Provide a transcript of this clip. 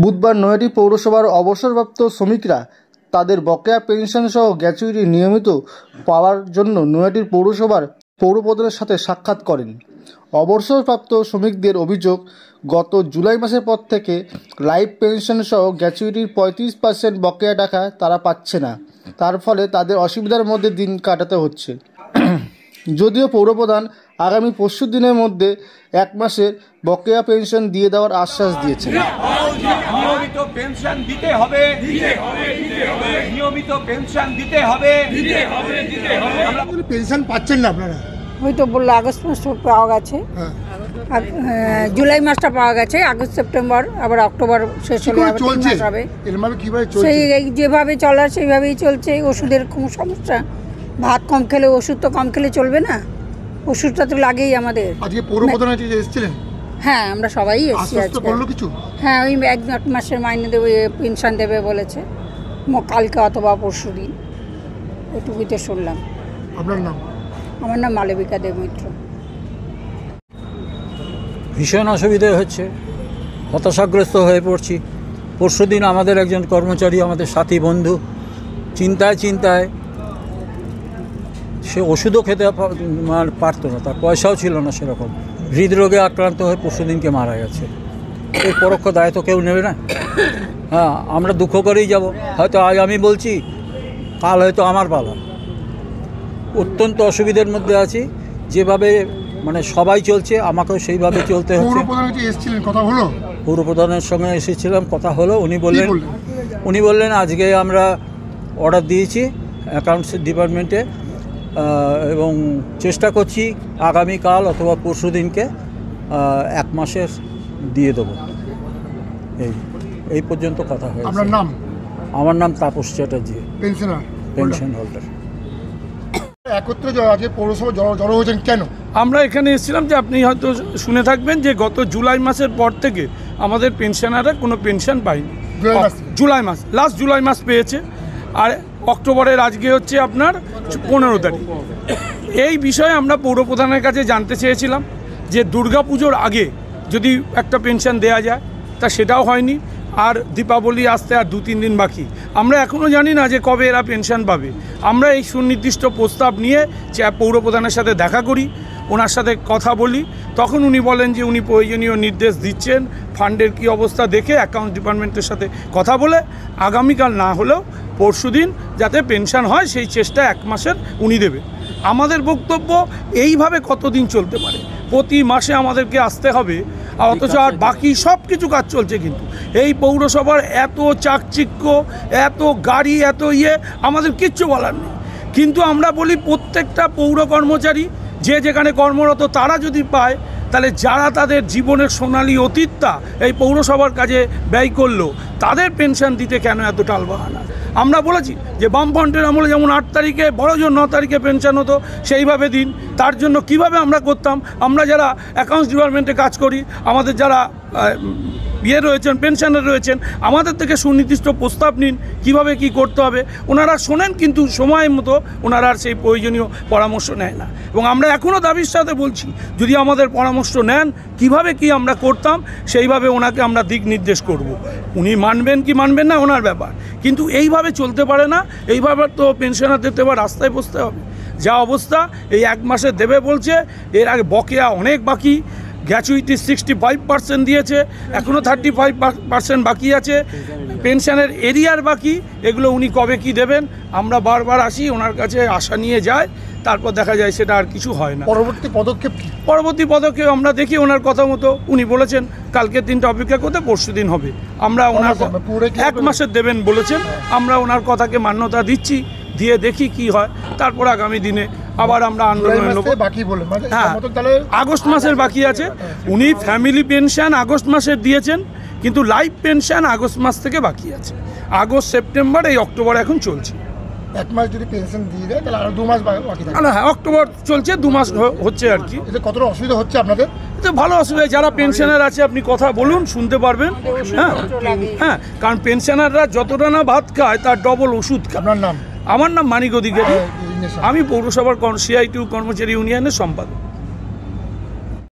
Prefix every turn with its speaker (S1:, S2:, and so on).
S1: বুধবার নৈহাটি পৌরসভার অবসরপ্রাপ্ত শ্রমিকরা তাদের বকেয়া পেনশন সহ গ্র্যাচুইটি নিয়মিত পাওয়ার জন্য নৈহাটির পৌরসভার পৌরপ্রধানের সাথে সাক্ষাৎ করেন। অবসরপ্রাপ্ত শ্রমিকদের অভিযোগ, গত জুলাই মাসের পর থেকে লাইফ পেনশন সহ গ্র্যাচুইটির 35% বকেয়া টাকা তারা পাচ্ছে না। তার ফলে তাদের অসুবিধার মধ্যে দিন কাটাতে হচ্ছে। যদিও পৌরপ্রধান আগামী পরশু দিনের মধ্যে 1 মাসের বকেয়া পেনশন দিয়ে দেওয়ার আশ্বাস দিয়েছেন।
S2: নিয়মিত পেনশন দিতে হবে, নিয়মিত পেনশন দিতে হবে।
S3: পেনশন পাচ্ছেন না আপনারা?
S4: ওই তো বললো আগস্ট মাস পাওয়া গেছে, জুলাই মাসটা পাওয়া গেছে, আগস্ট সেপ্টেম্বর আবার অক্টোবর শেষ হলে হবে। সেই যেভাবে চলার সেইভাবেই চলছে। ওষুধের কোনো সমস্যা, ভাত কম খেলে ওষুধ তো কম খেলে চলবে না, ওষুধটা তো লাগেই আমাদের।
S3: আজকে পৌরপ্রধান এসেছিলেন?
S4: হ্যাঁ, আমরা সবাই এসেছি আজকে। হ্যাঁ, ওই 1 মাসের মাইনে দেবে, পেনশন দেবে বলেছে কালকে অথবা পরশু দিন, ওইটুকুই তো শুনলাম।
S3: আপনার নাম?
S4: আমার নাম মালবিকা দেব মিত্র।
S5: ভীষণ অসুবিধা হচ্ছে, হতাশাগ্রস্ত হয়ে পড়ছি। পরশু দিন আমাদের একজন কর্মচারী, আমাদের সাথী বন্ধু, চিন্তায় সে ওষুধও খেতে পারতো না, তার পয়সাও ছিল না সেরকম, হৃদরোগে আক্রান্ত হয়ে পরশু দিনকে মারা গেছে। এই পরোক্ষ দায় তো কেউ নেবে না। হ্যাঁ, আমরা দুঃখ করেই যাব। হয়তো আজ আমি বলছি, কাল হয়তো আমার পালা। অত্যন্ত অসুবিধার মধ্যে আছি। যেভাবে সবাই চলছে, আমাকেও সেইভাবে চলতে হচ্ছে। পৌরপ্রধানের সঙ্গে এসেছিলাম, কথা হলো। উনি বললেন আজকে আমরা অর্ডার দিয়েছি অ্যাকাউন্টস ডিপার্টমেন্টে, এবং চেষ্টা করছি আগামীকাল অথবা পরশু দিনকে 1 মাসের দিয়ে দেবো। এই পর্যন্ত কথা হয়েছে।
S3: আপনার নাম?
S5: আমার নাম তাপস চ্যাটার্জি, পেনশন হোল্ডার।
S3: একত্রে আজকে পৌরসভা জড়ো হয়েছেন কেন?
S6: আমরা এখানে এসেছিলাম যে আপনি হয়তো শুনে থাকবেন যে গত জুলাই মাসের পর থেকে আমাদের পেনশনাররা কোনো পেনশন পায়নি। লাস্ট জুলাই মাস পেয়েছে, আর অক্টোবরের আজকে হচ্ছে আপনার 15 তারিখ। এই বিষয়ে আমরা পৌরপ্রধানের কাছে জানতে চেয়েছিলাম যে দুর্গাপুজোর আগে যদি একটা পেনশন দেয়া যায়, তা সেটাও হয়নি। আর দীপাবলি আসতে আর 2-3 দিন বাকি। আমরা এখনও জানি না যে কবে এরা পেনশন পাবে। আমরা এই সুনির্দিষ্ট প্রস্তাব নিয়ে পৌরপ্রধানের সাথে দেখা করি, ওনার সাথে কথা বলি। তখন উনি বলেন যে উনি প্রয়োজনীয় নির্দেশ দিচ্ছেন, ফান্ডের কি অবস্থা দেখে অ্যাকাউন্ট ডিপার্টমেন্টের সাথে কথা বলে আগামীকাল না হলেও পরশু দিন যাতে পেনশন হয় সেই চেষ্টা 1 মাসের উনি দেবে। আমাদের বক্তব্য, এইভাবে কতদিন চলতে পারে? প্রতি মাসে আমাদেরকে আসতে হবে, অথচ আর বাকি সব কিছু কাজ চলছে। কিন্তু এই পৌরসভার এত চাকচিক্য, এত গাড়ি, এত আমাদের কিচ্ছু বলার নেই। কিন্তু আমরা বলি প্রত্যেকটা পৌর কর্মচারী যে যেখানে কর্মরত তারা যদি পায়, তাহলে যারা তাদের জীবনের সোনালী অতীতটা এই পৌরসভার কাজে ব্যয় করলো, তাদের পেনশন দিতে কেন এত টালবাহানা? আমরা বলেছি যে বামফ্রন্টের আমলে যেমন 8 তারিখে, বড়জোর 9 তারিখে পেনশন হতো, সেইভাবে দিন। তার জন্য কিভাবে আমরা করতাম? আমরা যারা অ্যাকাউন্টস ডিপার্টমেন্টে কাজ করি, আমাদের যারা রয়েছেন, পেনশনার রয়েছেন, আমাদের থেকে সুনির্দিষ্ট প্রস্তাব নিন কিভাবে কি করতে হবে। ওনারা শোনেন, কিন্তু সময় মতো ওনারা আর সেই প্রয়োজনীয় পরামর্শ নেয় না। এবং আমরা এখনও দাবির সাথে বলছি, যদি আমাদের পরামর্শ নেন কিভাবে কি আমরা করতাম, সেইভাবে ওনাকে আমরা দিক নির্দেশ করব। উনি মানবেন কি মানবেন না ওনার ব্যাপার, কিন্তু এইভাবে চলতে পারে না। এইভাবে তো পেনশনারদের দেওয়ার রাস্তায় বসতে হবে। যা অবস্থা, এই 1 মাসে দেবে বলছে, এর আগে বকেয়া অনেক বাকি। গ্র্যাচুইটি 65% দিয়েছে, এখনও 35% বাকি আছে। পেনশনের এরিয়ার বাকি, এগুলো উনি কবে কি দেবেন? আমরা বারবার আসি, ওনার কাছে আশা নিয়ে যায়, তারপর দেখা যায় সেটা আর কিছু হয় না। পরবর্তী পদক্ষেপ আমরা দেখি ওনার কথা মতো। উনি বলেছেন কালকের দিনটা অপেক্ষা করতে, পরশু দিন হবে। আমরা ওনার 1 মাসের দেবেন বলেছেন, আমরা ওনার কথাকে মান্যতা দিচ্ছি, দিয়ে দেখি কি হয়। তারপর আগামী দিনে আবার আমরা আন্দোলন নেব। হ্যাঁ, আগস্ট মাসের বাকি আছে। উনি ফ্যামিলি পেনশন আগস্ট মাসের দিয়েছেন, কিন্তু লাইফ পেনশন আগস্ট মাস থেকে বাকি আছে। আগস্ট, সেপ্টেম্বর, এই অক্টোবর এখন চলছে।
S3: 1 মাস যদি পেনশন দিয়ে দেয়, তাহলে আরো 2 মাস বাকি থাকে।
S6: হ্যাঁ, অক্টোবর চলছে, 2 মাস হচ্ছে আর কি।
S3: এতে কতটা অসুবিধা হচ্ছে আপনাদের?
S6: এতে ভালো অসুবিধা। যারা পেনশনার আছে আপনি কথা বলুন, শুনতে পারবেন। হ্যাঁ, কারণ পেনশনাররা যতটা না ভাত খায় তার ডবল ওষুধ খায়।
S3: আপনার নাম?
S6: আমার নাম মানিক অধিকারী, আমি পৌরসভার CITU কর্মচারী ইউনিয়নের সম্পাদক।